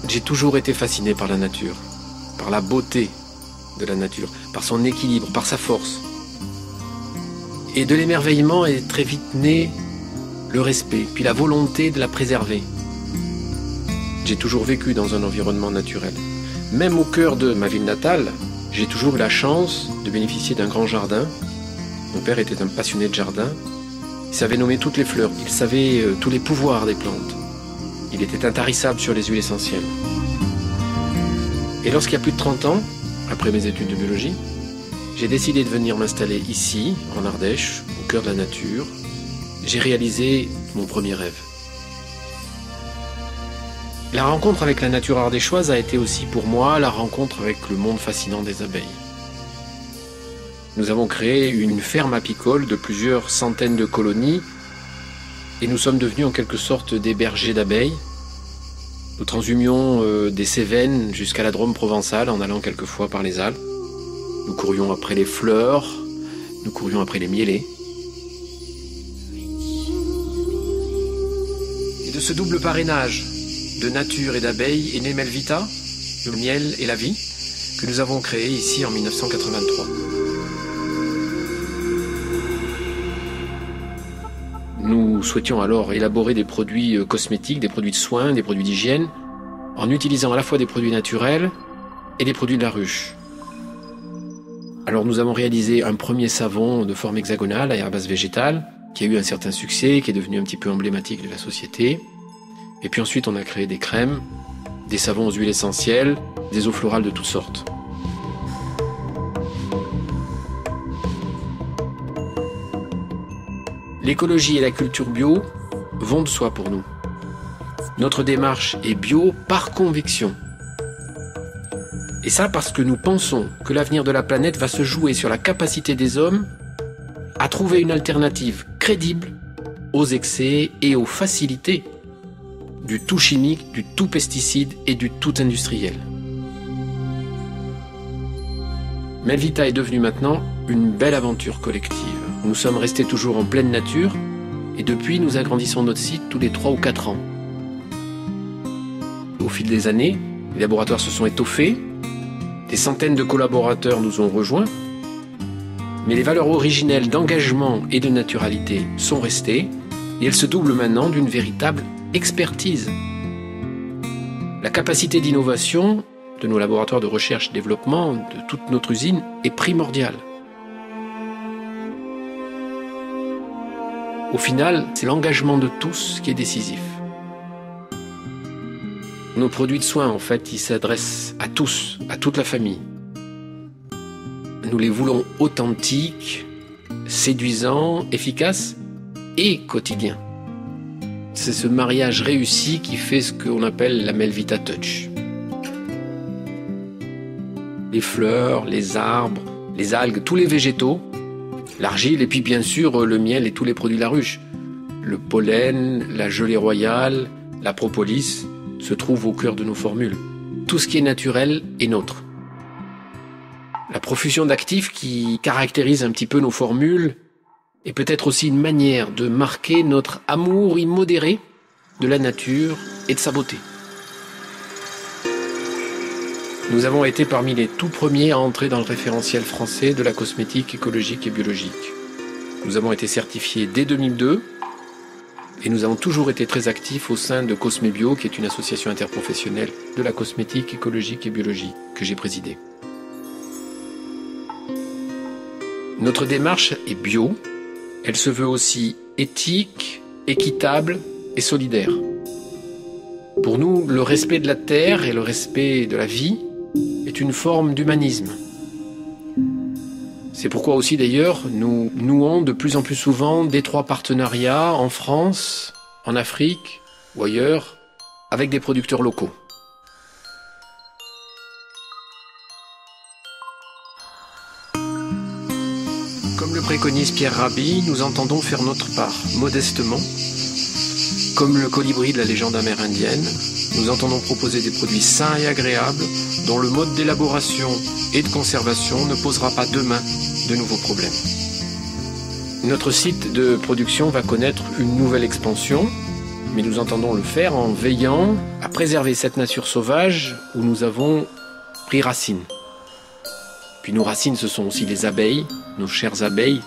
J'ai toujours été fasciné par la nature, par la beauté de la nature, par son équilibre, par sa force. Et de l'émerveillement est très vite né le respect, puis la volonté de la préserver. J'ai toujours vécu dans un environnement naturel. Même au cœur de ma ville natale, j'ai toujours eu la chance de bénéficier d'un grand jardin. Mon père était un passionné de jardin. Il savait nommer toutes les fleurs, il savait tous les pouvoirs des plantes. Il était intarissable sur les huiles essentielles. Et lorsqu'il y a plus de 30 ans, après mes études de biologie, j'ai décidé de venir m'installer ici, en Ardèche, au cœur de la nature. J'ai réalisé mon premier rêve. La rencontre avec la nature ardéchoise a été aussi pour moi la rencontre avec le monde fascinant des abeilles. Nous avons créé une ferme apicole de plusieurs centaines de colonies et nous sommes devenus en quelque sorte des bergers d'abeilles. Nous transhumions des Cévennes jusqu'à la Drôme provençale en allant quelquefois par les Alpes. Nous courions après les fleurs, nous courions après les mielés. Et de ce double parrainage de nature et d'abeilles est né Melvita, le miel et la vie, que nous avons créé ici en 1983. Nous souhaitions alors élaborer des produits cosmétiques, des produits de soins, des produits d'hygiène, en utilisant à la fois des produits naturels et des produits de la ruche. Alors nous avons réalisé un premier savon de forme hexagonale à herbacées végétales, qui a eu un certain succès, qui est devenu un petit peu emblématique de la société. Et puis ensuite on a créé des crèmes, des savons aux huiles essentielles, des eaux florales de toutes sortes. L'écologie et la culture bio vont de soi pour nous. Notre démarche est bio par conviction. Et ça parce que nous pensons que l'avenir de la planète va se jouer sur la capacité des hommes à trouver une alternative crédible aux excès et aux facilités du tout chimique, du tout pesticide et du tout industriel. Melvita est devenue maintenant une belle aventure collective. Nous sommes restés toujours en pleine nature et depuis nous agrandissons notre site tous les 3 ou 4 ans. Au fil des années, les laboratoires se sont étoffés, des centaines de collaborateurs nous ont rejoints, mais les valeurs originelles d'engagement et de naturalité sont restées et elles se doublent maintenant d'une véritable expertise. La capacité d'innovation de nos laboratoires de recherche et développement, de toute notre usine, est primordiale. Au final, c'est l'engagement de tous qui est décisif. Nos produits de soins, en fait, ils s'adressent à tous, à toute la famille. Nous les voulons authentiques, séduisants, efficaces et quotidiens. C'est ce mariage réussi qui fait ce qu'on appelle la Melvita Touch. Les fleurs, les arbres, les algues, tous les végétaux, l'argile et puis bien sûr le miel et tous les produits de la ruche. Le pollen, la gelée royale, la propolis se trouvent au cœur de nos formules. Tout ce qui est naturel est nôtre. La profusion d'actifs qui caractérise un petit peu nos formules est peut-être aussi une manière de marquer notre amour immodéré de la nature et de sa beauté. Nous avons été parmi les tout premiers à entrer dans le référentiel français de la cosmétique écologique et biologique. Nous avons été certifiés dès 2002 et nous avons toujours été très actifs au sein de Cosmébio, qui est une association interprofessionnelle de la cosmétique écologique et biologique que j'ai présidée. Notre démarche est bio, elle se veut aussi éthique, équitable et solidaire. Pour nous, le respect de la terre et le respect de la vie est une forme d'humanisme. C'est pourquoi aussi d'ailleurs nous nouons de plus en plus souvent d'étroits partenariats en France, en Afrique ou ailleurs avec des producteurs locaux. Comme le préconise Pierre Rabhi, nous entendons faire notre part, modestement. Comme le colibri de la légende amérindienne, nous entendons proposer des produits sains et agréables dont le mode d'élaboration et de conservation ne posera pas demain de nouveaux problèmes. Notre site de production va connaître une nouvelle expansion mais nous entendons le faire en veillant à préserver cette nature sauvage où nous avons pris racine. Puis nos racines, ce sont aussi les abeilles, nos chères abeilles,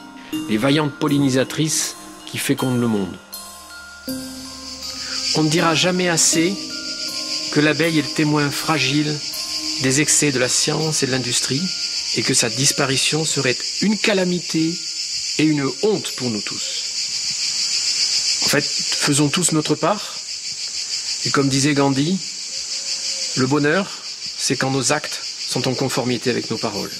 les vaillantes pollinisatrices qui fécondent le monde. On ne dira jamais assez que l'abeille est le témoin fragile des excès de la science et de l'industrie et que sa disparition serait une calamité et une honte pour nous tous. En fait, faisons tous notre part. Et comme disait Gandhi, le bonheur, c'est quand nos actes sont en conformité avec nos paroles.